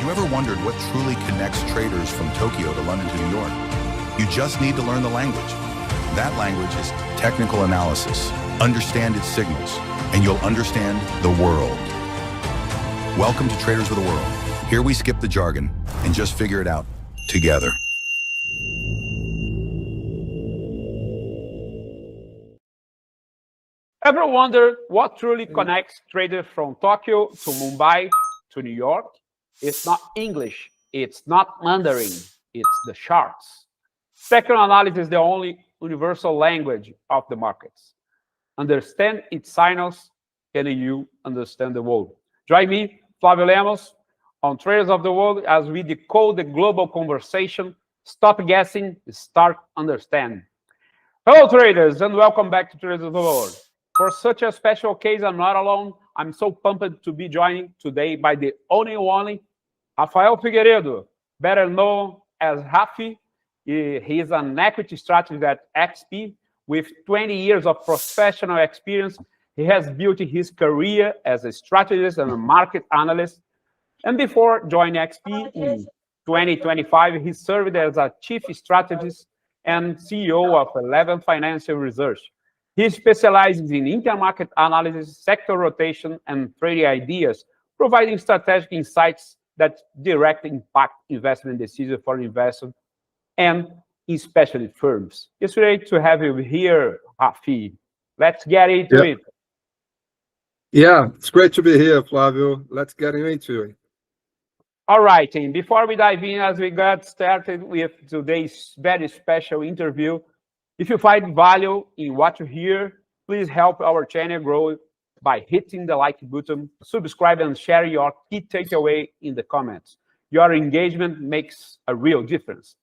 you ever wondered what truly connects traders from Tokyo to London to New York? You just need to learn the language. That language is technical analysis. Understand its signals, and you'll understand the world. Welcome to Traders of the World. Here we skip the jargon and just figure it out together. Ever wondered what truly connects traders from Tokyo to Mumbai to New York? It's not English, it's not Mandarin, it's the charts. Technical analysis is the only universal language of the markets. Understand its signals, and you understand the world. Join me, Flavio Lemos, on Traders of the World as we decode the global conversation. Stop guessing, start understanding. Hello, traders, and welcome back to Traders of the World. For such a special case, I'm not alone. I'm so pumped to be joined today by the only Raphael Figueredo, better known as Rafi. He is an equity strategist at XP with 20 years of professional experience. He has built his career as a strategist and a market analyst. And before joining XP in 2025, he served as a chief strategist and CEO of 11 Financial Research. He specializes in intermarket analysis, sector rotation, and trading ideas, providing strategic insights that directly impact investment decisions for investors and especially firms. It's great to have you here, Rafi. Let's get into it. Yeah, it's great to be here, Flavio. Let's get into it. All right, team. Before we dive in, as we got started with today's very special interview, if you find value in what you hear, please help our channel grow by hitting the like button, subscribe, and share your key takeaway in the comments. Your engagement makes a real difference.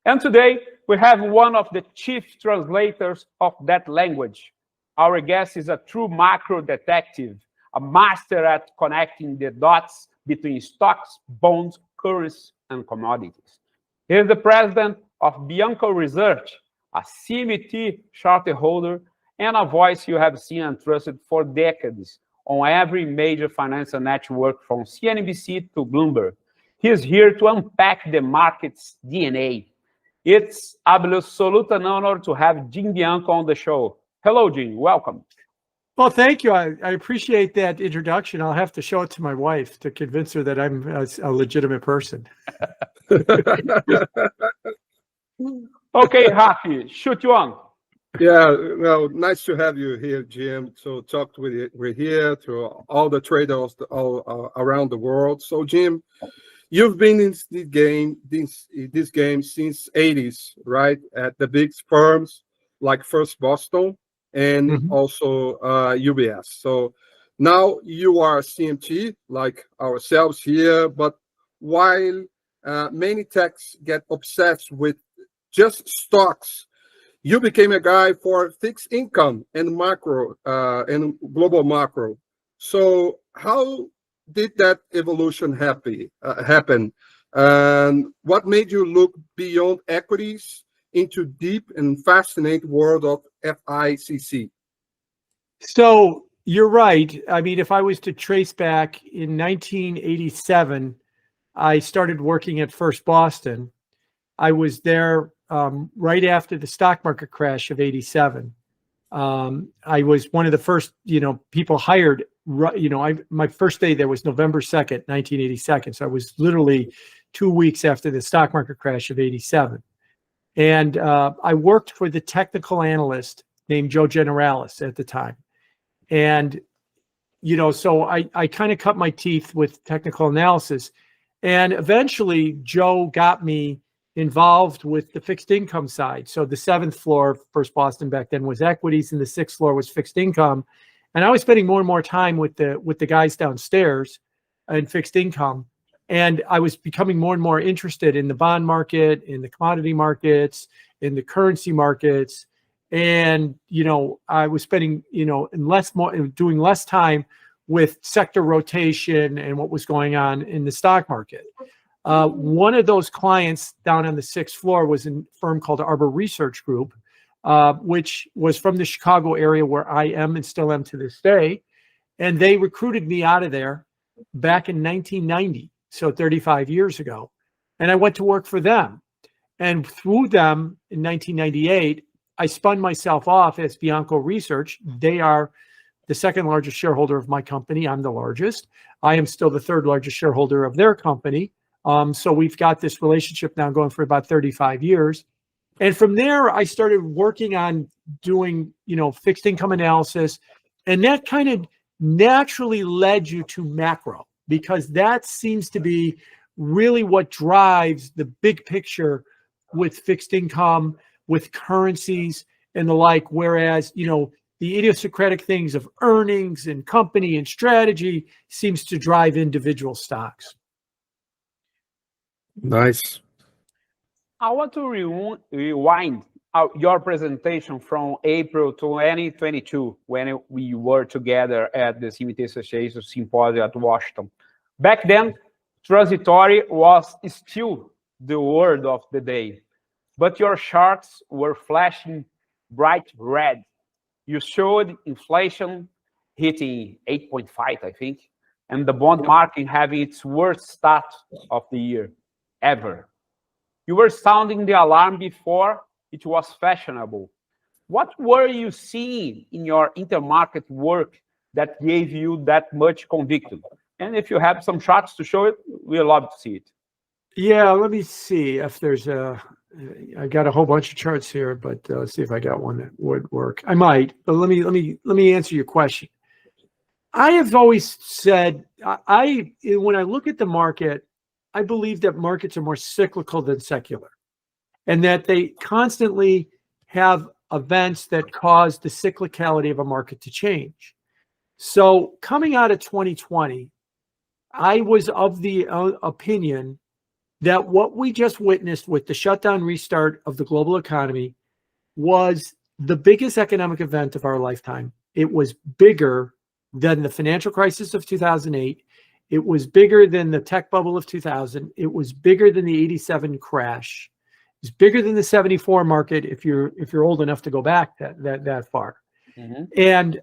And today, we have one of the chief translators of that language. Our guest is a true macro detective, a master at connecting the dots between stocks, bonds, currencies, and commodities. He is the president of Bianco Research, a CMT charter holder, and a voice you have seen and trusted for decades on every major financial network from CNBC to Bloomberg. He is here to unpack the market's DNA. It's absolute an honor to have Jim Bianco on the show. Hello, Jim. Welcome. Well, thank you. I appreciate that introduction. I'll have to show it to my wife to convince her that I'm a legitimate person. Okay, Rafi, shoot you on. Yeah, well, nice to have you here, Jim. So talk with you. We're here to all the traders all around the world. So, Jim, you've been in this game since '80s, right? At the big firms like First Boston and also UBS. So now you are CMT like ourselves here, but while many techs get obsessed with just stocks, you became a guy for fixed income and macro and global macro. So how did that evolution happen? And what made you look beyond equities into deep and fascinating world of FICC? So you're right. I mean, if I was to trace back in 1987, I started working at First Boston. I was there right after the stock market crash of '87. I was one of the first, people hired. My first day there was November 2nd, 1982. So I was literally 2 weeks after the stock market crash of '87. And I worked for the technical analyst named Joe Generalis at the time. And, so I kind of cut my teeth with technical analysis. And eventually Joe got me involved with the fixed income side. So the 7th floor of First Boston back then was equities, and the 6th floor was fixed income. And I was spending more and more time with the guys downstairs in fixed income. And I was becoming more and more interested in the bond market, in the commodity markets, in the currency markets. And, I was spending, doing less time with sector rotation and what was going on in the stock market. One of those clients down on the 6th floor was a firm called Arbor Research Group, which was from the Chicago area where I am and still am to this day. And they recruited me out of there back in 1990. so 35 years ago. And I went to work for them. And through them in 1998, I spun myself off as Bianco Research. They are the second largest shareholder of my company. I'm the largest. I am still the third largest shareholder of their company. So we've got this relationship now going for about 35 years. And from there, I started working on doing, fixed income analysis. And that kind of naturally led you to macro, because that seems to be really what drives the big picture with fixed income, with currencies and the like. Whereas, the idiosyncratic things of earnings and company and strategy seems to drive individual stocks. Nice. I want to rewind your presentation from April 2022, when we were together at the CMT Association Symposium at Washington. Back then, transitory was still the word of the day, but your charts were flashing bright red. You showed inflation hitting 8.5, I think, and the bond market having its worst start of the year ever. You were sounding the alarm before it was fashionable. What were you seeing in your intermarket work that gave you that much conviction? And if you have some charts to show it, we'd love to see it. Yeah, let me see if there's I got a whole bunch of charts here, but let's see if I got one that would work. I might, but let me answer your question. I have always said, when I look at the market, I believe that markets are more cyclical than secular, and that they constantly have events that cause the cyclicality of a market to change. So coming out of 2020, I was of the opinion that what we just witnessed with the shutdown restart of the global economy was the biggest economic event of our lifetime. It was bigger than the financial crisis of 2008. It was bigger than the tech bubble of 2000. It was bigger than the 87 crash. It's bigger than the 74 market if you're old enough to go back that far. Mm-hmm. And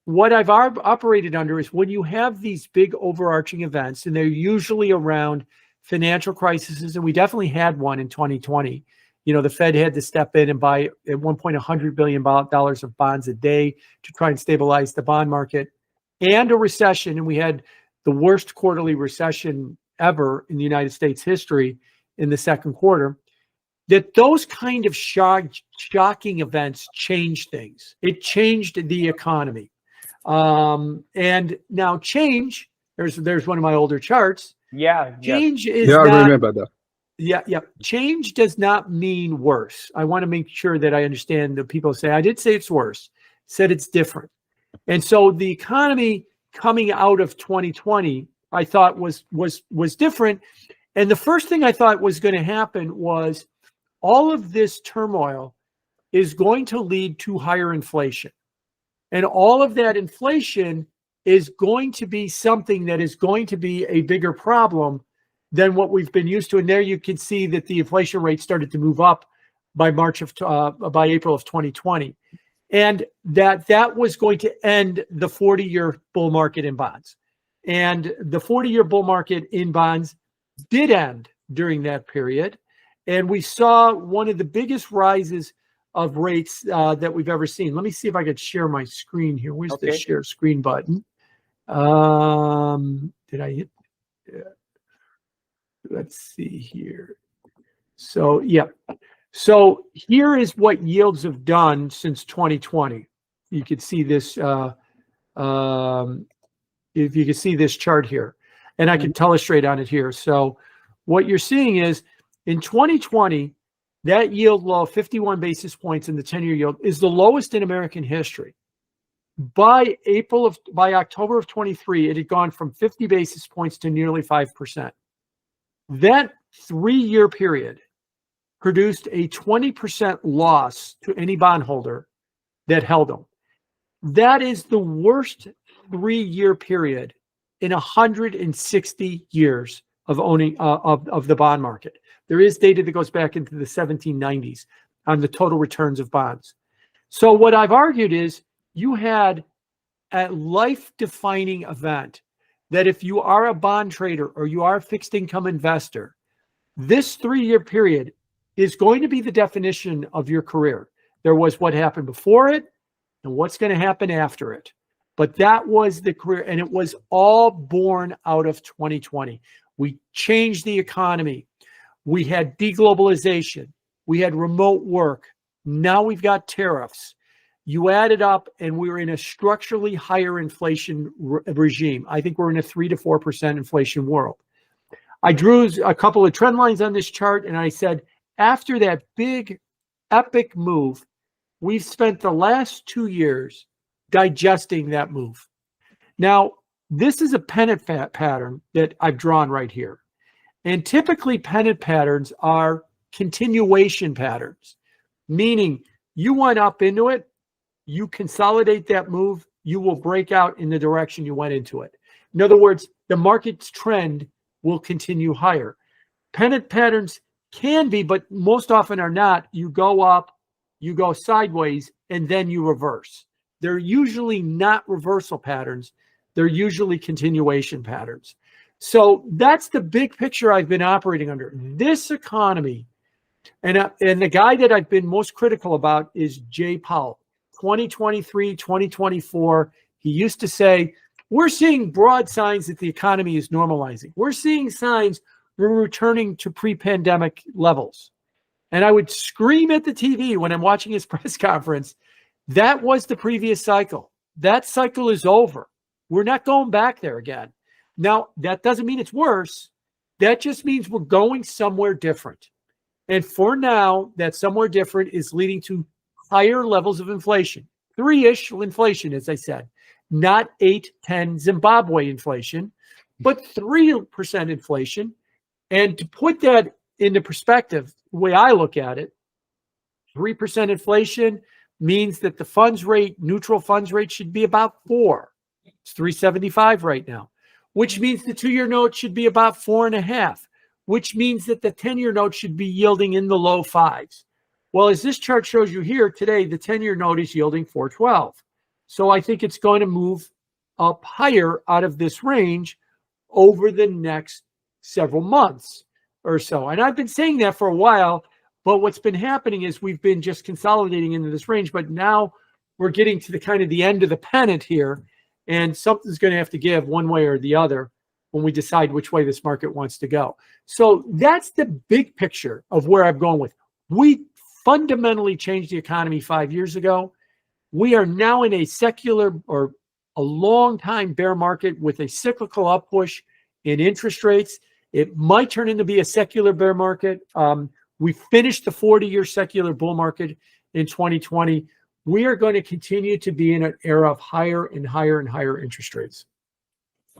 what I've operated under is when you have these big overarching events, and they're usually around financial crises, and we definitely had one in 2020. The Fed had to step in and buy at one point $100 billion of bonds a day to try and stabilize the bond market, and a recession. And we had the worst quarterly recession ever in the United States history in the second quarter. That those kind of shocking events changed things. It changed the economy. And now change, there's one of my older charts. Yeah. Change is I not, remember that. Yeah. Change does not mean worse. I want to make sure that I understand that people say, I did say it's worse, said it's different. And so the economy coming out of 2020, I thought was different. And the first thing I thought was going to happen was all of this turmoil is going to lead to higher inflation. And all of that inflation is going to be something that is going to be a bigger problem than what we've been used to. And there you can see that the inflation rate started to move up by April of 2020. And that was going to end the 40-year bull market in bonds. And the 40-year bull market in bonds did end during that period. And we saw one of the biggest rises of rates that we've ever seen. Let me see if I could share my screen here. Where's the share screen button? Did I hit? Let's see here. So, yeah. So here is what yields have done since 2020. You could see this, if you can see this chart here, and I can illustrate on it here. So what you're seeing is in 2020, that yield low, 51 basis points in the 10-year yield, is the lowest in American history. By October of 23, it had gone from 50 basis points to nearly 5%. That 3-year period produced a 20% loss to any bondholder that held them. That is the worst 3-year period in 160 years of owning of the bond market. There is data that goes back into the 1790s on the total returns of bonds. So what I've argued is you had a life-defining event that if you are a bond trader or you are a fixed income investor, this 3-year period is going to be the definition of your career. There was what happened before it and what's going to happen after it. But that was the career, and it was all born out of 2020. We changed the economy. We had deglobalization. We had remote work. Now we've got tariffs. You add it up, and we're in a structurally higher inflation regime. I think we're in a 3 to 4% inflation world. I drew a couple of trend lines on this chart, and I said, after that big, epic move, we've spent the last 2 years digesting that move. Now, this is a pennant pattern that I've drawn right here. And typically, pennant patterns are continuation patterns, meaning you went up into it, you consolidate that move, you will break out in the direction you went into it. In other words, the market's trend will continue higher. Pennant patterns can be, but most often are not. You go up, you go sideways, and then you reverse. They're usually not reversal patterns. They're usually continuation patterns. So that's the big picture I've been operating under. This economy, and the guy that I've been most critical about is Jay Powell. 2023, 2024, he used to say, we're seeing broad signs that the economy is normalizing. We're seeing signs we're returning to pre-pandemic levels. And I would scream at the TV when I'm watching his press conference, that was the previous cycle. That cycle is over. We're not going back there again. Now, that doesn't mean it's worse. That just means we're going somewhere different. And for now, that somewhere different is leading to higher levels of inflation. 3-ish inflation, as I said. Not 8, 10 Zimbabwe inflation, but 3% inflation. And to put that into perspective, the way I look at it, 3% inflation means that the funds rate, neutral funds rate, should be about 4. It's 3.75 right now, which means the 2-year note should be about 4.5, which means that the 10-year note should be yielding in the low 5s. Well, as this chart shows you here today, the 10-year note is yielding 4.12. So I think it's going to move up higher out of this range over the next several months or so. And I've been saying that for a while, but what's been happening is we've been just consolidating into this range, but now we're getting to the kind of the end of the pennant here, and something's going to have to give one way or the other when we decide which way this market wants to go. So that's the big picture of where I'm going with. We fundamentally changed the economy 5 years ago. We are now in a secular or a long time bear market with a cyclical up push in interest rates. It might turn into be a secular bear market. We finished the 40-year secular bull market in 2020. We are going to continue to be in an era of higher and higher and higher interest rates.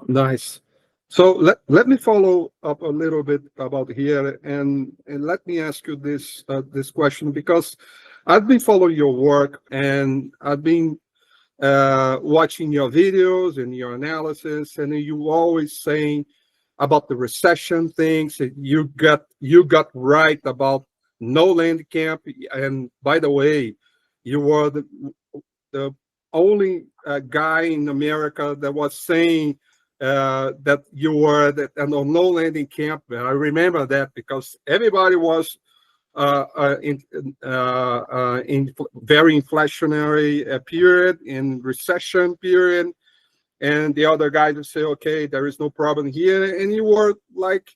Nice. So let me follow up a little bit about here, and let me ask you this question, because I've been following your work, and I've been watching your videos and your analysis, and you always saying about the recession things. You got right about no land camp, and by the way, you were the only guy in America that was saying that you were a no landing camp. And I remember that because everybody was in very inflationary period, in recession period, and the other guys would say, okay, there is no problem here, and you were like,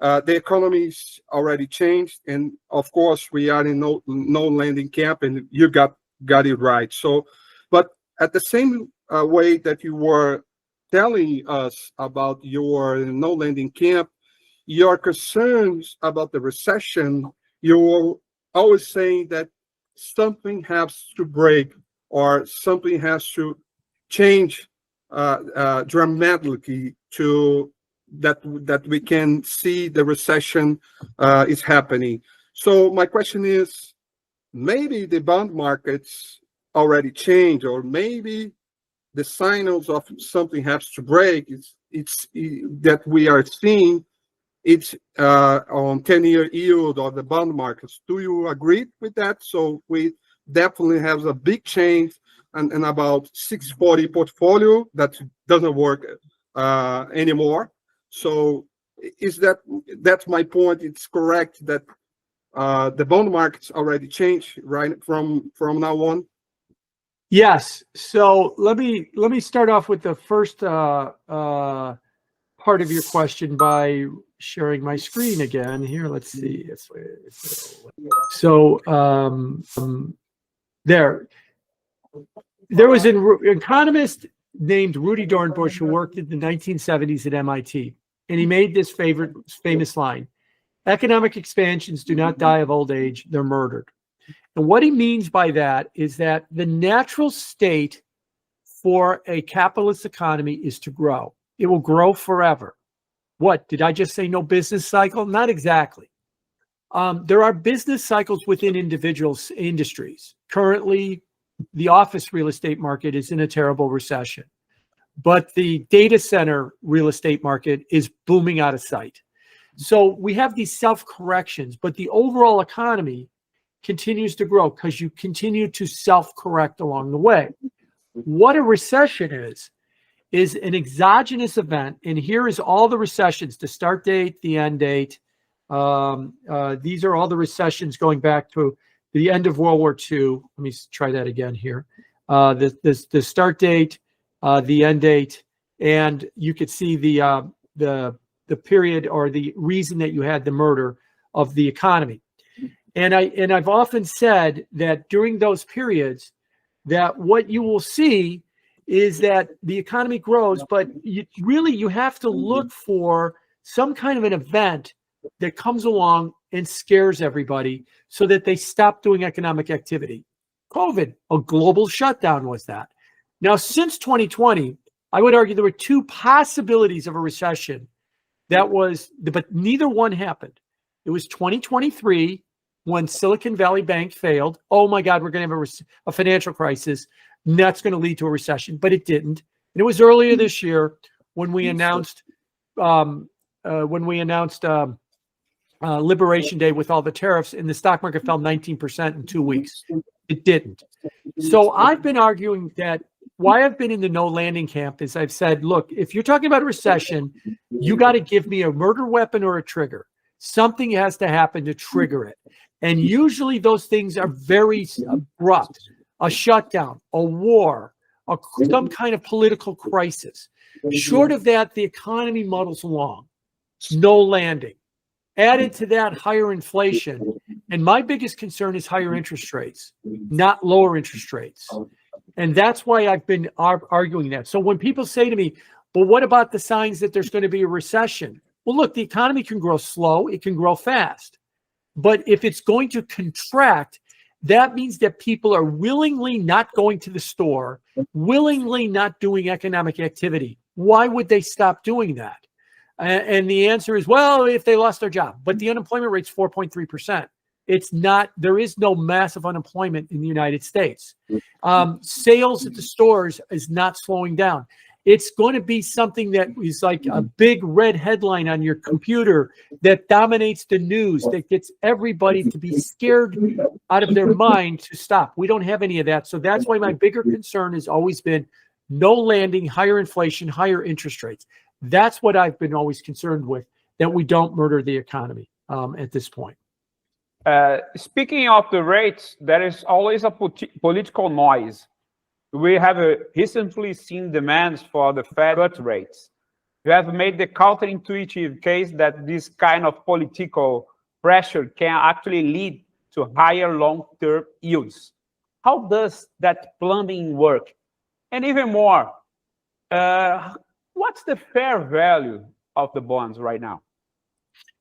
the economy's already changed, and of course we are in no landing camp, and you got it right. So, but at the same way that you were telling us about your no landing camp, your concerns about the recession, you were always saying that something has to break or something has to change dramatically to that we can see the recession is happening. So my question is, maybe the bond markets already changed, or maybe the signals of something has to break. It's that we are seeing it's on 10-year yield of the bond markets. Do you agree with that? So we definitely have a big change and about 640 portfolio that doesn't work anymore. So that's my point. It's correct that the bond market's already changed right from now on. Yes. So let me start off with the first part of your question by sharing my screen again. Here, let's see. So there was an economist named Rudy Dornbush who worked in the 1970s at MIT, and he made this famous line: "Economic expansions do not die of old age; they're murdered." And what he means by that is that the natural state for a capitalist economy is to grow. It will grow forever. What, did I just say no business cycle? Not exactly. There are business cycles within individual industries. Currently, the office real estate market is in a terrible recession, but the data center real estate market is booming out of sight. So we have these self-corrections, but the overall economy continues to grow because you continue to self-correct along the way. What a recession is an exogenous event, and here is all the recessions: the start date, the end date. These are all the recessions going back to the end of World War II. Let me try that again here. The start date, the end date, and you could see the period or the reason that you had the murder of the economy. And I've often said that during those periods, that what you will see is that the economy grows, but you have to look for some kind of an event that comes along and scares everybody so that they stop doing economic activity. COVID, a global shutdown was that. Now, since 2020, I would argue there were two possibilities of a recession but neither one happened. It was 2023 when Silicon Valley Bank failed. Oh my God, we're going to have a financial crisis. And that's going to lead to a recession, but it didn't. And it was earlier this year when we announced Liberation Day with all the tariffs, and the stock market fell 19% in 2 weeks. It didn't. So I've been arguing that why I've been in the no landing camp is I've said, look, if you're talking about a recession, you got to give me a murder weapon or a trigger. Something has to happen to trigger it. And usually those things are very abrupt. A shutdown, a war, some kind of political crisis. Short of that, the economy muddles along. No landing. Added to that, higher inflation. And my biggest concern is higher interest rates, not lower interest rates. And that's why I've been arguing that. So when people say to me, but what about the signs that there's going to be a recession? Well, look, the economy can grow slow. It can grow fast. But if it's going to contract, that means that people are willingly not going to the store, willingly not doing economic activity. Why would they stop doing that? And the answer is, well, if they lost their job. But the unemployment rate's 4.3%. It's not, there is no massive unemployment in the United States. Sales at the stores is not slowing down. It's going to be something that is like a big red headline on your computer that dominates the news, that gets everybody to be scared out of their mind to stop. We don't have any of that. So that's why my bigger concern has always been no landing, higher inflation, higher interest rates. That's what I've been always concerned with, that we don't murder the economy at this point. Speaking of the rates, there is always a political noise. We have recently seen demands for the Fed cut rates. You have made the counterintuitive case that this kind of political pressure can actually lead to higher long-term yields. How does that plumbing work? And even more, what's the fair value of the bonds right now?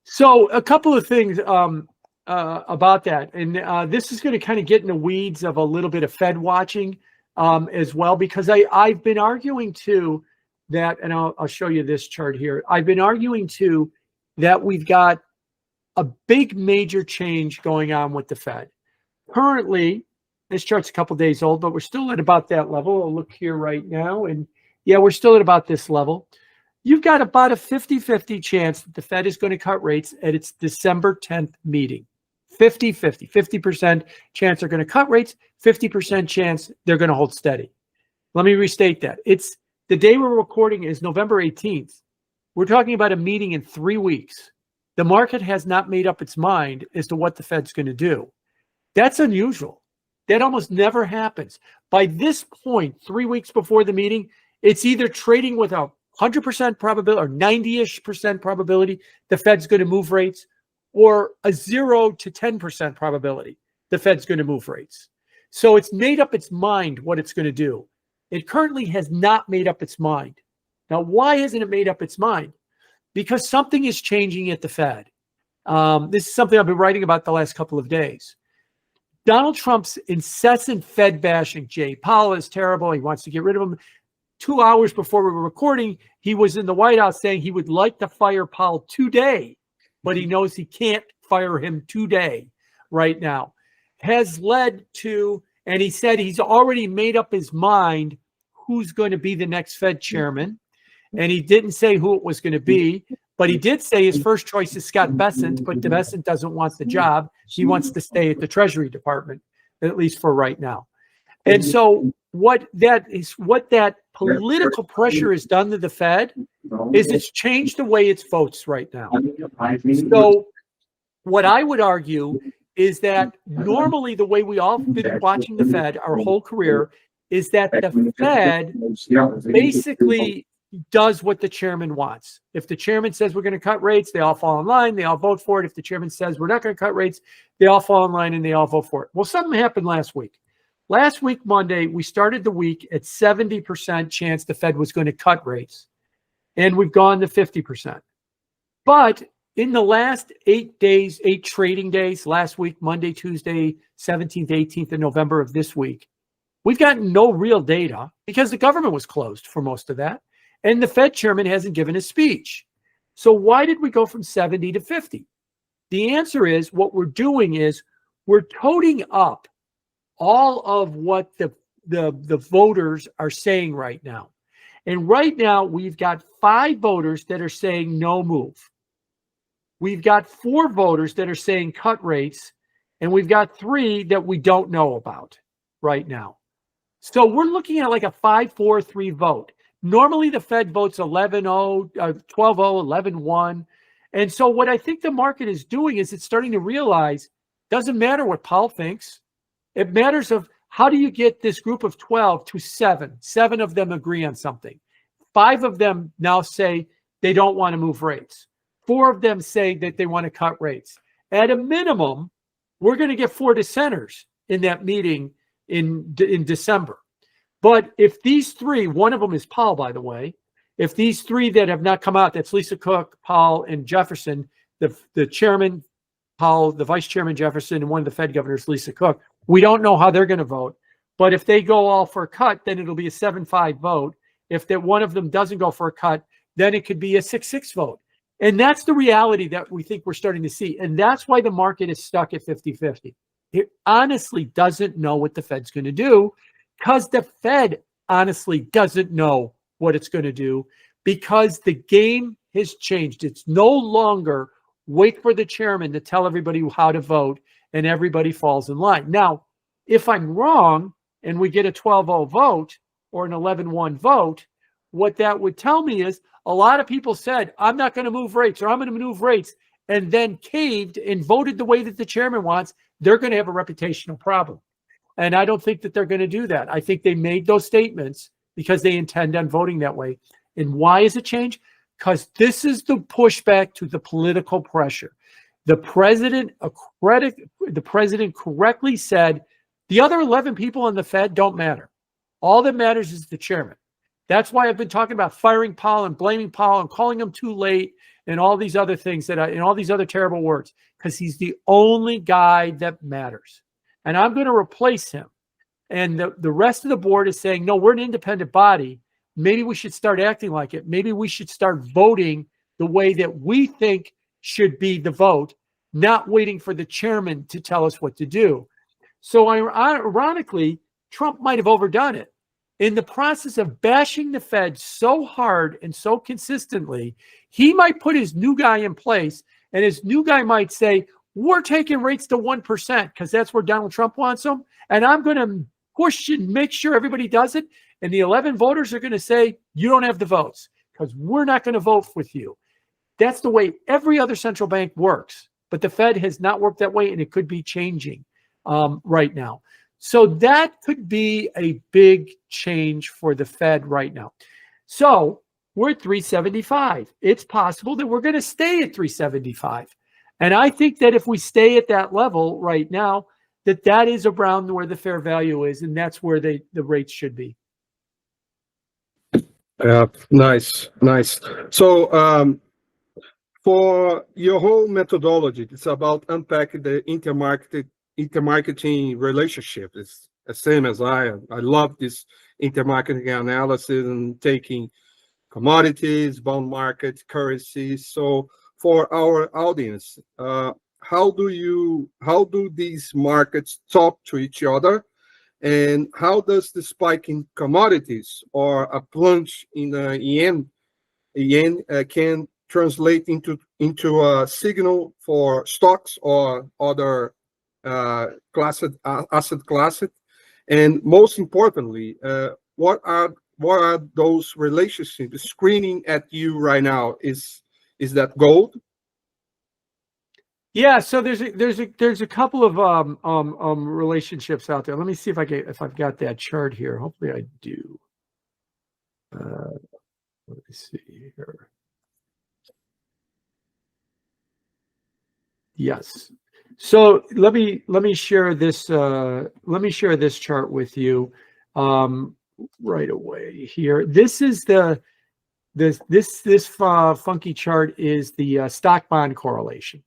So a couple of things about that. And this is going to kind of get in the weeds of a little bit of Fed watching as well, because I've been arguing too that, and I'll show you this chart here. I've been arguing too that we've got a big major change going on with the Fed. Currently, this chart's a couple days old, but we're still at about that level. I'll look here right now. And yeah, we're still at about this level. You've got about a 50-50 chance that the Fed is going to cut rates at its December 10th meeting. 50-50, 50% chance they're going to cut rates, 50% chance they're going to hold steady. Let me restate that. It's The day we're recording is November 18th. We're talking about a meeting in 3 weeks. The market has not made up its mind as to what the Fed's going to do. That's unusual. That almost never happens. By this point, 3 weeks before the meeting, it's either trading with a 100% probability or 90-ish% probability the Fed's going to move rates, or a 0 to 10% probability the Fed's going to move rates. So it's made up its mind what it's going to do. It currently has not made up its mind. Now, why hasn't it made up its mind? Because something is changing at the Fed. This is something I've been writing about the last couple of days. Donald Trump's incessant Fed bashing. Jay Powell is terrible. He wants to get rid of him. 2 hours before we were recording, he was in the White House saying he would like to fire Powell today, but he knows he can't fire him today right now. Has led to, and he said he's already made up his mind who's going to be the next Fed chairman. And he didn't say who it was going to be, but he did say his first choice is Scott Bessent, but Bessent doesn't want the job. He wants to stay at the Treasury Department, at least for right now. And so what that political pressure has done to the Fed is it's changed the way it votes right now. So what I would argue is that normally the way we all been watching the Fed our whole career is that the Fed basically does what the chairman wants. If the chairman says we're going to cut rates, they all fall in line, they all vote for it. If the chairman says we're not going to cut rates, they all fall in line and they all vote for it. Well, something happened last week. Last week, Monday, we started the week at 70% chance the Fed was going to cut rates, and we've gone to 50%. But in the last 8 days, 8 trading days, last week, Monday, Tuesday, 17th, 18th of November of this week, we've gotten no real data because the government was closed for most of that, and the Fed chairman hasn't given a speech. So why did we go from 70 to 50? The answer is what we're doing is we're toting up all of what the voters are saying right now. And right now, we've got 5 voters that are saying no move. We've got 4 voters that are saying cut rates, and we've got 3 that we don't know about right now. So we're looking at like a 5-4-3 vote. Normally, the Fed votes 11-0, 12-0, 11-1. And so what I think the market is doing is it's starting to realize doesn't matter what Powell thinks. It matters of how do you get this group of 12 to 7? 7 of them agree on something. 5 of them now say they don't want to move rates. 4 of them say that they want to cut rates. At a minimum, we're going to get 4 dissenters in that meeting in December. But if these 3, one of them is Powell, by the way, if these 3 that have not come out, that's Lisa Cook, Powell, and Jefferson, the chairman, Powell, the vice chairman, Jefferson, and one of the Fed governors, Lisa Cook, we don't know how they're going to vote. But if they go all for a cut, then it'll be a 7-5 vote. If that one of them doesn't go for a cut, then it could be a 6-6 vote. And that's the reality that we think we're starting to see. And that's why the market is stuck at 50-50. It honestly doesn't know what the Fed's going to do because the Fed honestly doesn't know what it's going to do because the game has changed. It's no longer wait for the chairman to tell everybody how to vote and everybody falls in line. Now, if I'm wrong and we get a 12-0 vote or an 11-1 vote, what that would tell me is a lot of people said, I'm not going to move rates or I'm going to move rates and then caved and voted the way that the chairman wants. They're going to have a reputational problem. And I don't think that they're going to do that. I think they made those statements because they intend on voting that way. And why is it changed? Because this is the pushback to the political pressure. The president correctly said the other 11 people on the Fed don't matter. All that matters is the chairman. That's why I've been talking about firing Powell and blaming Powell and calling him too late and all these other things and all these other terrible words, because he's the only guy that matters. And I'm going to replace him. And the rest of the board is saying, no, we're an independent body. Maybe we should start acting like it. Maybe we should start voting the way that we think should be the vote, not waiting for the chairman to tell us what to do. So ironically, Trump might have overdone it. In the process of bashing the Fed so hard and so consistently, he might put his new guy in place, and his new guy might say, we're taking rates to 1% because that's where Donald Trump wants them, and I'm going to push and make sure everybody does it. And the 11 voters are going to say, you don't have the votes because we're not going to vote with you. That's the way every other central bank works. But the Fed has not worked that way, and it could be changing right now. So that could be a big change for the Fed right now. So we're at 375. It's possible that we're going to stay at 375. And I think that if we stay at that level right now, that is around where the fair value is, and that's where the rates should be. Nice. So for your whole methodology, it's about unpacking the intermarketing relationship. It's the same as I love this intermarketing analysis and taking commodities, bond market, currencies. So for our audience, how do these markets talk to each other, and how does the spike in commodities or a plunge in the yen can translate into a signal for stocks or other asset classes? And most importantly, what are those relationships screening at you right now? Is that gold? Yeah, so there's a couple of relationships out there. Let me see if I've got that chart here. Hopefully I do. Let me see here. Yes. So let me share this. Let me share this chart with you right away here. This is this funky chart is the stock bond correlation.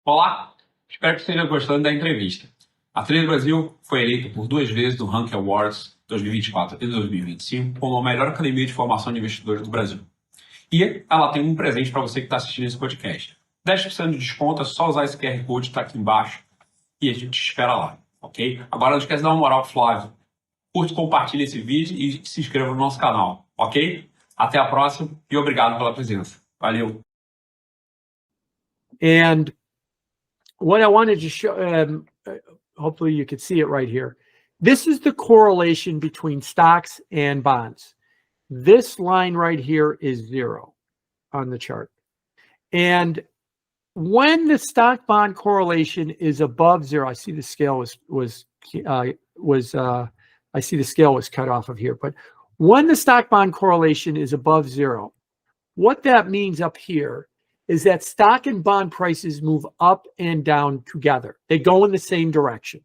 Olá, espero que esteja gostando da entrevista. A Trader Brasil foi eleita por 2 vezes no Rank Awards 2024 e 2025 como a melhor academia de formação de investidores do Brasil. E ela tem um presente para você que está assistindo esse podcast. 10% de desconto, é só usar esse QR Code que está aqui embaixo e a gente te espera lá, ok? Agora não esquece de dar uma moral pro Flávio. Curte, compartilhe esse vídeo e se inscreva no nosso canal, ok? Até a próxima e obrigado pela presença. Valeu! And what I wanted to show, hopefully you can see it right here. This is the correlation between stocks and bonds. This line right here is 0 on the chart. And when the stock bond correlation is above 0, I see the scale I see the scale was cut off of here, but when the stock bond correlation is above 0, what that means up here is that stock and bond prices move up and down together. They go in the same direction.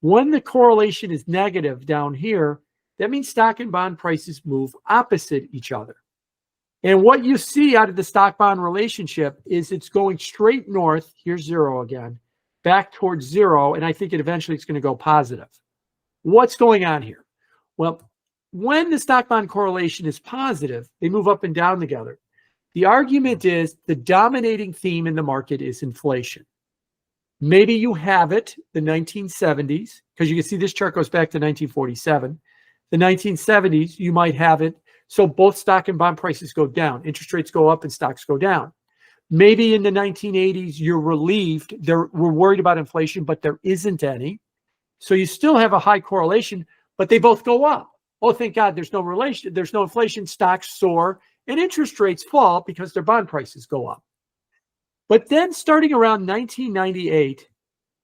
When the correlation is negative down here, that means stock and bond prices move opposite each other. And what you see out of the stock bond relationship is it's going straight north. Here's 0 again, back towards 0. And I think eventually it's going to go positive. What's going on here? Well, when the stock bond correlation is positive, they move up and down together. The argument is the dominating theme in the market is inflation. Maybe you have it, the 1970s, because you can see this chart goes back to 1947. The 1970s, you might have it. So both stock and bond prices go down. Interest rates go up and stocks go down. Maybe in the 1980s, you're relieved. We're worried about inflation, but there isn't any. So you still have a high correlation, but they both go up. Oh, thank God, there's no relation. There's no inflation. Stocks soar and interest rates fall because their bond prices go up. But then starting around 1998,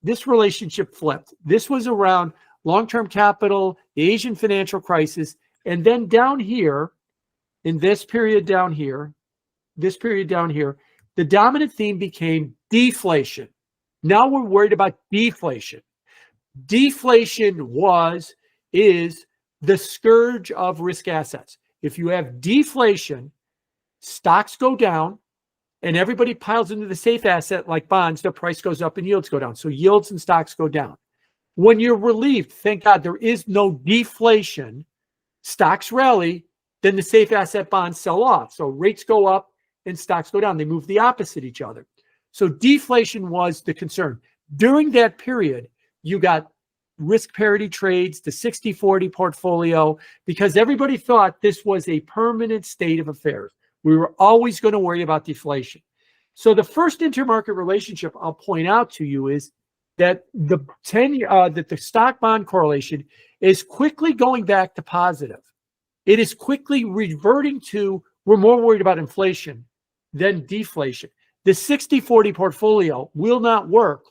this relationship flipped. This was around long-term capital, the Asian financial crisis, and then down here, in this period down here, the dominant theme became deflation. Now we're worried about deflation. Deflation is the scourge of risk assets. If you have deflation, stocks go down and everybody piles into the safe asset like bonds, their price goes up and yields go down. So yields and stocks go down. When you're relieved, thank God there is no deflation, stocks rally, then the safe asset bonds sell off. So rates go up and stocks go down. They move the opposite each other. So deflation was the concern. During that period, you got risk parity trades, the 60-40 portfolio, because everybody thought this was a permanent state of affairs. We were always going to worry about deflation. So the first intermarket relationship I'll point out to you is that the stock bond correlation is quickly going back to positive. it is quickly reverting to, we're more worried about inflation than deflation. The 60-40 portfolio will not work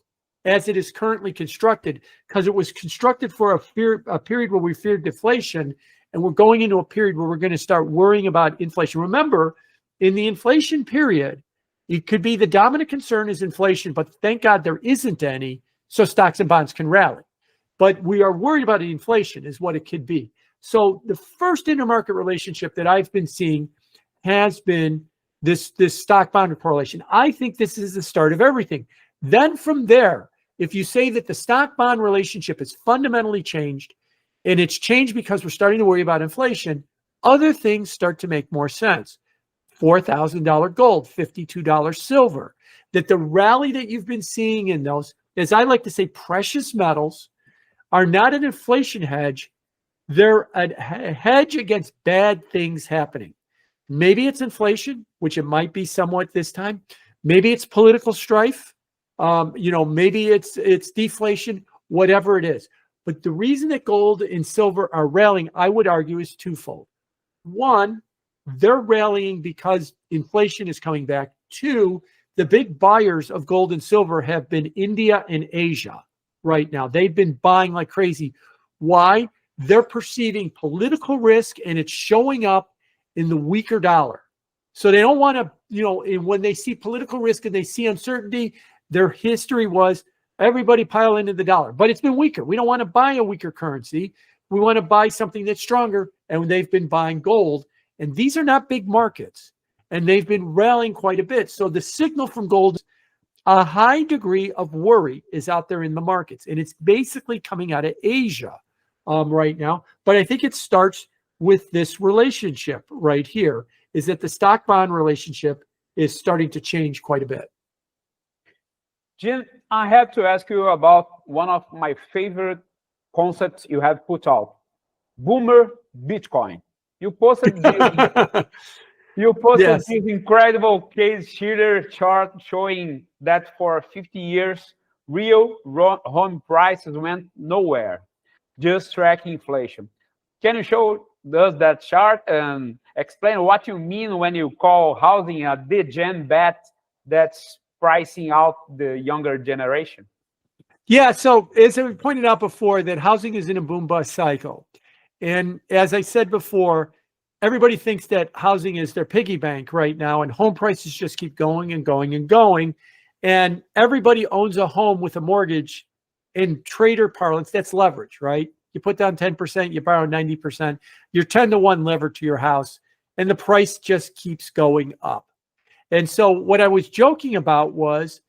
as it is currently constructed, because it was constructed for a period where we feared deflation, and we're going into a period where we're going to start worrying about inflation. Remember, in the inflation period, it could be the dominant concern is inflation, but thank God there isn't any, so stocks and bonds can rally. But we are worried about inflation is what it could be. So the first intermarket relationship that I've been seeing has been this stock bond correlation. I think this is the start of everything. Then from there, if you say that the stock bond relationship has fundamentally changed, and it's changed because we're starting to worry about inflation, other things start to make more sense. $4,000 gold, $52 silver, that the rally that you've been seeing in those, as I like to say, precious metals are not an inflation hedge. They're a hedge against bad things happening. Maybe it's inflation, which it might be somewhat this time. Maybe it's political strife. Maybe it's deflation, whatever it is. But the reason that gold and silver are rallying, I would argue, is twofold. One, they're rallying because inflation is coming back. Two, the big buyers of gold and silver have been India and Asia right now. They've been buying like crazy. Why? They're perceiving political risk, and it's showing up in the weaker dollar. So they don't want to, when they see political risk and they see uncertainty, their history was everybody pile into the dollar. But it's been weaker. We don't want to buy a weaker currency. We want to buy something that's stronger, and they've been buying gold. And these are not big markets, and they've been rallying quite a bit. So the signal from gold, a high degree of worry is out there in the markets, and it's basically coming out of Asia right now. But I think it starts with this relationship right here, is that the stock bond relationship is starting to change quite a bit. Jim, I have to ask you about one of my favorite concepts you have put out, Boomer Bitcoin. You posted this, Yes. this incredible case sheeter chart showing that for 50 years, real home prices went nowhere, just tracking inflation. Can you show us that chart and explain what you mean when you call housing a degen bet that's pricing out the younger generation? Yeah, so as I pointed out before, that housing is in a boom-bust cycle. And as I said before, everybody thinks that housing is their piggy bank right now, and home prices just keep going and going and going. And everybody owns a home with a mortgage. In trader parlance, that's leverage, right? You put down 10%, you borrow 90%, you're 10-to-1 levered to your house, and the price just keeps going up. And so what I was joking about was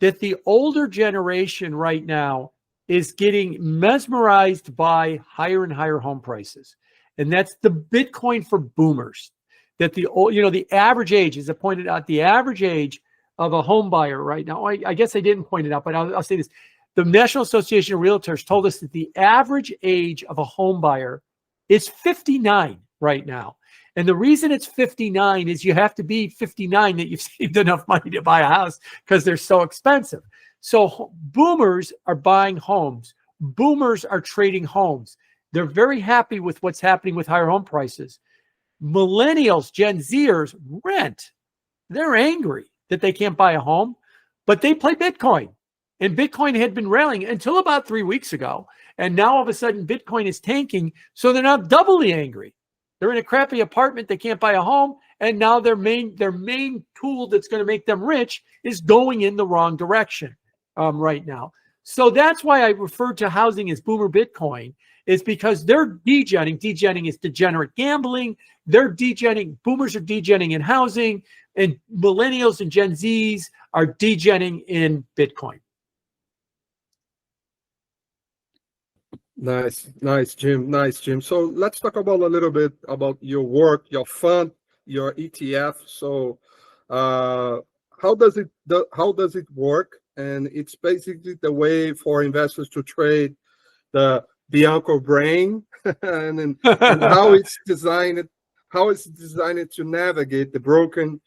that the older generation right now is getting mesmerized by higher and higher home prices. And that's the Bitcoin for boomers. That the average age, as I pointed out, the average age of a home buyer right now, I guess I didn't point it out, but I'll say this. The National Association of Realtors told us that the average age of a home buyer is 59 right now. And the reason it's 59 is you have to be 59 that you've saved enough money to buy a house because they're so expensive. So boomers are buying homes. Boomers are trading homes. They're very happy with what's happening with higher home prices. Millennials, Gen Zers, rent. They're angry that they can't buy a home, but they play Bitcoin. And Bitcoin had been rallying until about 3 weeks ago. And now all of a sudden Bitcoin is tanking. So they're now doubly angry. They're in a crappy apartment. They can't buy a home. And now their main tool that's going to make them rich is going in the wrong direction right now. So that's why I refer to housing as boomer Bitcoin, is because they're degenning. Degenning is degenerate gambling. Boomers are degenning in housing, and millennials and Gen Zs are degenning in Bitcoin. Nice, Jim. So let's talk about a little bit about your work, your fund, your ETF. So how does it work? And it's basically the way for investors to trade the Bianco brain, and how it's designed to navigate the broken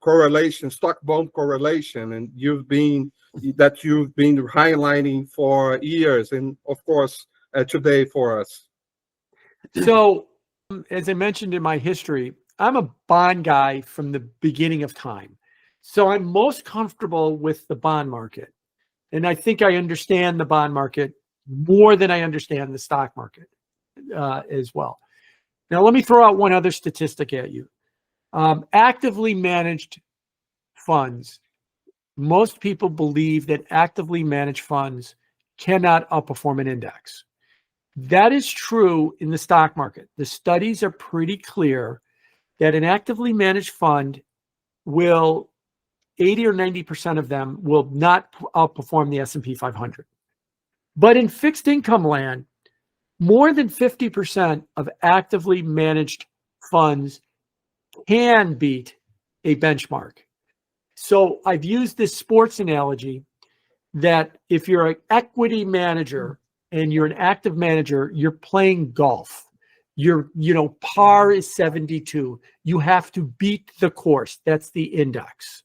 correlation, stock bond correlation, and you've been highlighting for years, and of course today for us. So As I mentioned in my history, I'm a bond guy from the beginning of time. So I'm most comfortable with the bond market. And I think I understand the bond market more than I understand the stock market as well. Now, let me throw out one other statistic at you. Actively managed funds. Most people believe that actively managed funds cannot outperform an index. That is true in the stock market. The studies are pretty clear that an actively managed fund will, 80 or 90% of them will not outperform the S&P 500. But in fixed income land, more than 50% of actively managed funds can beat a benchmark. So I've used this sports analogy that if you're an equity manager and you're an active manager, you're playing golf. Par is 72. You have to beat the course. That's the index.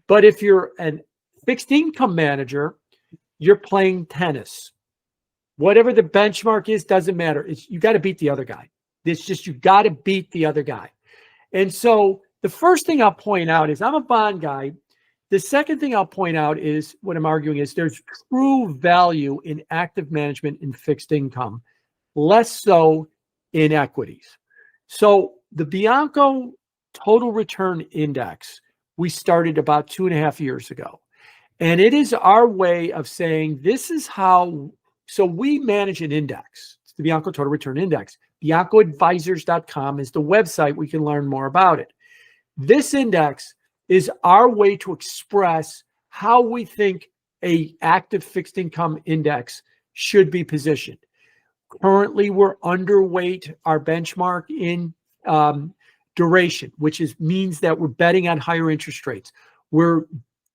But if you're a fixed income manager, you're playing tennis. Whatever the benchmark is, doesn't matter. You got to beat the other guy. It's just, you got to beat the other guy. And so the first thing I'll point out is I'm a bond guy. The second thing I'll point out is what I'm arguing is there's true value in active management in fixed income, less so in equities. So the Bianco Total Return Index, we started about 2.5 years ago. And it is our way of saying this is how, so we manage an index. It's the Bianco Total Return Index. BiancoAdvisors.com is the website. We can learn more about it. This index is our way to express how we think a active fixed income index should be positioned. Currently, we're underweight our benchmark in duration, which means that we're betting on higher interest rates. We're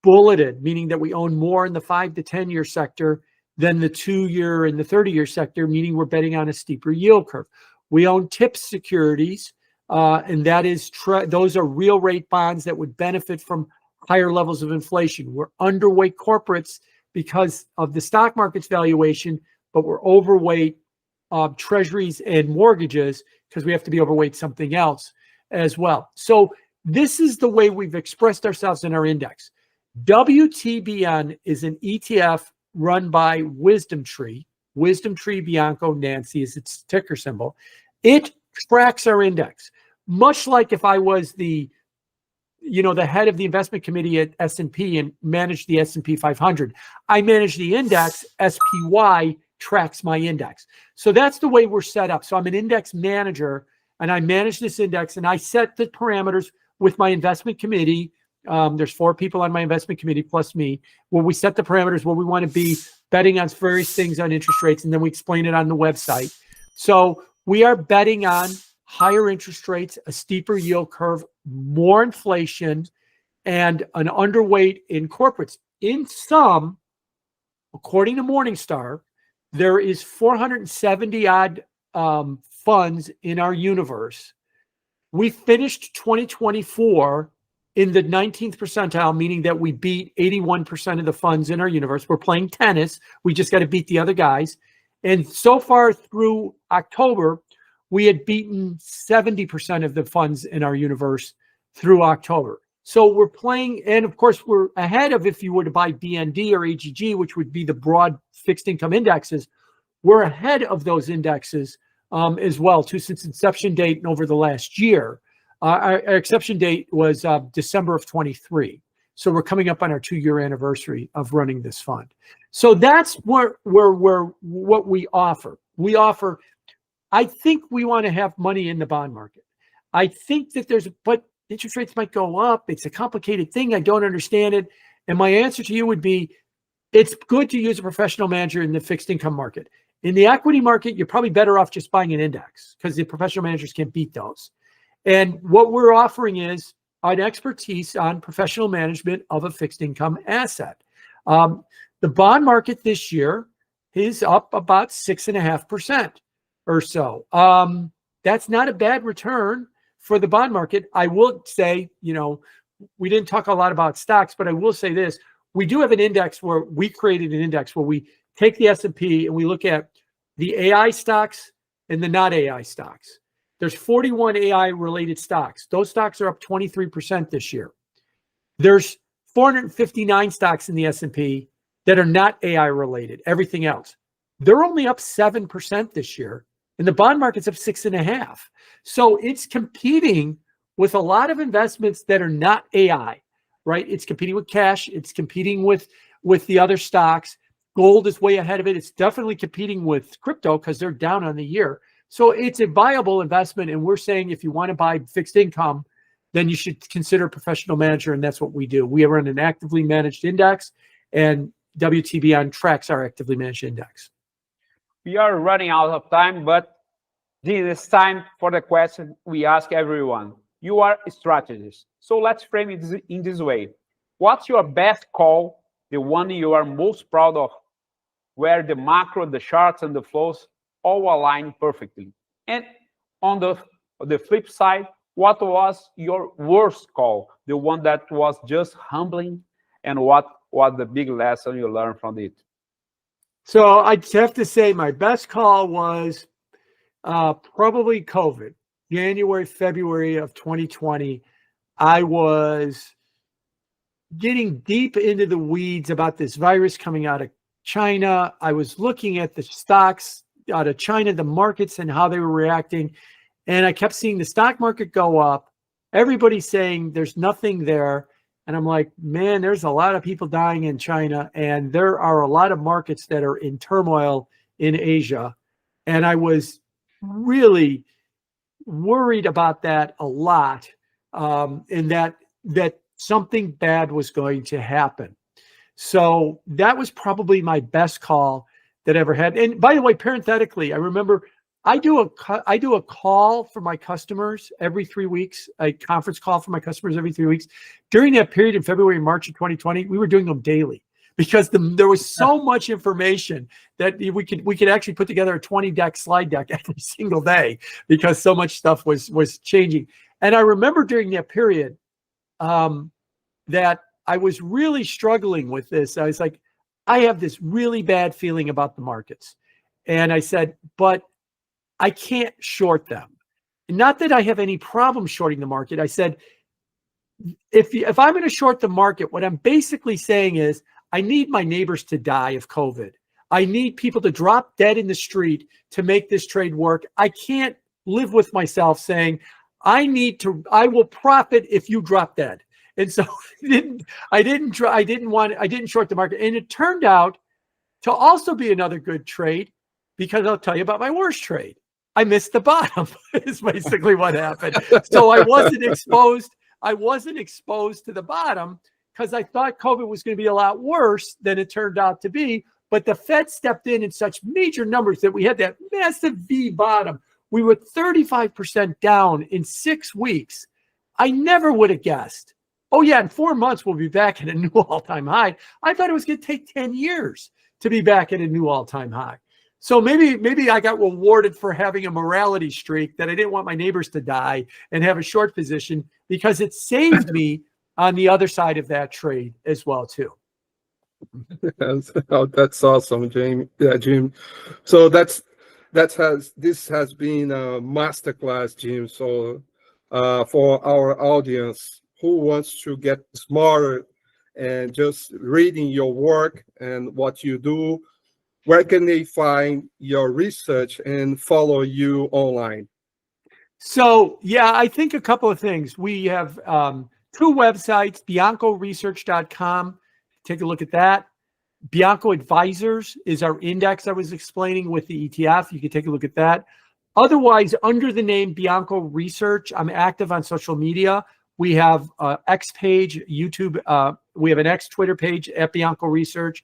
bulleted, meaning that we own more in the 5 to 10 year sector than the 2-year and the 30-year sector, meaning we're betting on a steeper yield curve. We own TIPS securities, and that is those are real rate bonds that would benefit from higher levels of inflation. We're underweight corporates because of the stock market's valuation, but we're overweight treasuries and mortgages because we have to be overweight something else as well. So this is the way we've expressed ourselves in our index. WTBN is an ETF run by Wisdom Tree. Wisdom Tree Bianco Nancy is its ticker symbol. It tracks our index, much like if I was the head of the investment committee at S&P and managed the S&P 500. I manage the index. SPY tracks my index. So that's the way we're set up. So I'm an index manager, and I manage this index, and I set the parameters with my investment committee. There's 4 people on my investment committee plus me, where we set the parameters where we want to be betting on various things on interest rates, and then we explain it on the website. So we are betting on higher interest rates, a steeper yield curve, more inflation, and an underweight in corporates. In sum, according to Morningstar, there is 470 odd funds in our universe. We finished 2024 in the 19th percentile, meaning that we beat 81% of the funds in our universe. We're playing tennis. We just got to beat the other guys. And so far through October, we had beaten 70% of the funds in our universe through October. So we're playing, and of course, we're ahead of if you were to buy BND or AGG, which would be the broad fixed income indexes. We're ahead of those indexes as well, too, since inception date and over the last year. Our inception date was December of 23. So we're coming up on our 2-year anniversary of running this fund. So that's what we offer. We offer, I think we want to have money in the bond market. I think that but interest rates might go up. It's a complicated thing. I don't understand it. And my answer to you would be, it's good to use a professional manager in the fixed income market. In the equity market, you're probably better off just buying an index because the professional managers can't beat those. And what we're offering is an expertise on professional management of a fixed income asset. The bond market this year is up about 6.5% or so. That's not a bad return for the bond market. I will say, we didn't talk a lot about stocks, but I will say this. We do have an index where we created an index where we take the S&P and we look at the AI stocks and the not AI stocks. There's 41 AI-related stocks. Those stocks are up 23% this year. There's 459 stocks in the S&P that are not AI-related, everything else. They're only up 7% this year, and the bond market's up 6.5%. So it's competing with a lot of investments that are not AI, right? It's competing with cash. It's competing with the other stocks. Gold is way ahead of it. It's definitely competing with crypto because they're down on the year. So it's a viable investment. And we're saying if you want to buy fixed income, then you should consider a professional manager. And that's what we do. We run an actively managed index, and WTBN tracks our actively managed index. We are running out of time, but this is time for the question we ask everyone. You are a strategist. So let's frame it in this way. What's your best call, the one you are most proud of, where the macro, the charts, and the flows all align perfectly? And on the flip side, what was your worst call, the one that was just humbling, and what was the big lesson you learned from it? So I'd have to say my best call was probably COVID. January, February of 2020, I was getting deep into the weeds about this virus coming out of China. I was looking at the stocks out of China, the markets and how they were reacting. And I kept seeing the stock market go up. Everybody saying there's nothing there. And I'm like, man, there's a lot of people dying in China. And there are a lot of markets that are in turmoil in Asia. And I was really worried about that a lot, and that something bad was going to happen. So that was probably my best call that I ever had. And by the way, parenthetically, I remember I do a call for my customers every 3 weeks, a conference call for my customers every 3 weeks. During that period in February and March of 2020, we were doing them daily because there was so much information that we could actually put together a 20-deck slide deck every single day because so much stuff was changing. And I remember during that period that I was really struggling with this. I was like, I have this really bad feeling about the markets. And I said, but I can't short them. Not that I have any problem shorting the market. I said, if I'm going to short the market, what I'm basically saying is I need my neighbors to die of COVID. I need people to drop dead in the street to make this trade work. I can't live with myself saying I will profit if you drop dead. And so I didn't short the market. And it turned out to also be another good trade because I'll tell you about my worst trade. I missed the bottom is basically what happened. So I wasn't exposed to the bottom because I thought COVID was going to be a lot worse than it turned out to be. But the Fed stepped in such major numbers that we had that massive V bottom. We were 35% down in 6 weeks. I never would have guessed. Oh yeah, in 4 months we'll be back at a new all-time high. I thought it was going to take 10 years to be back at a new all-time high. So maybe I got rewarded for having a morality streak that I didn't want my neighbors to die and have a short position because it saved me on the other side of that trade as well too. Oh, that's awesome, Jim. Yeah, Jim. So this has been a masterclass, Jim. So for our audience who wants to get smarter and just reading your work and what you do, where can they find your research and follow you online? So, yeah, I think a couple of things. We have 2 websites, biancoresearch.com. Take a look at that. Bianco Advisors is our index I was explaining with the ETF. You can take a look at that. Otherwise, under the name Bianco Research, I'm active on social media. We have X page, YouTube. We have an X Twitter page at Bianco Research.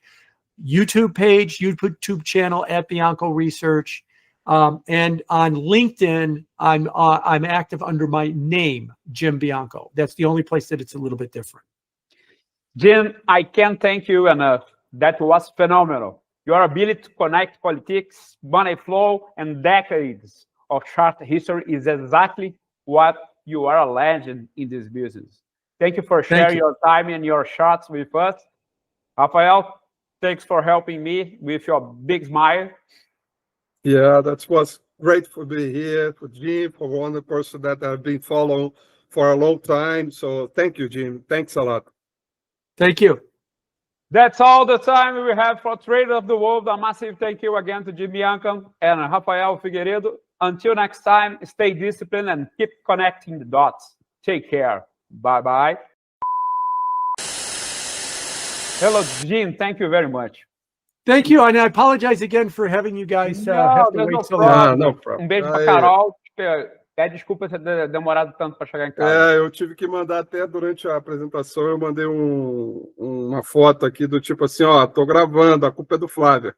YouTube page, YouTube channel at Bianco Research, and on LinkedIn, I'm active under my name, Jim Bianco. That's the only place that it's a little bit different. Jim, I can't thank you enough. That was phenomenal. Your ability to connect politics, money flow, and decades of chart history is exactly what you are a legend in this business. Thank you for sharing your time and your charts with us. Raphael, thanks for helping me with your big smile. Yeah, that was grateful to be here for Jim, for one person that I've been following for a long time. So thank you, Jim. Thanks a lot. Thank you. That's all the time we have for Trader of the World. A massive thank you again to Jim Bianco and Raphael Figueredo. Until next time, stay disciplined and keep connecting the dots. Take care. Bye-bye. Hello, Jim. Thank you very much. Thank you, and I apologize again for having you guys have to wait so long. No problem. Beijo pra Carol. Pede desculpa ter demorado tanto para chegar em casa. Eu tive que mandar até durante a apresentação, eu mandei uma foto aqui do tipo assim, ó, tô gravando, a culpa é do Flávio.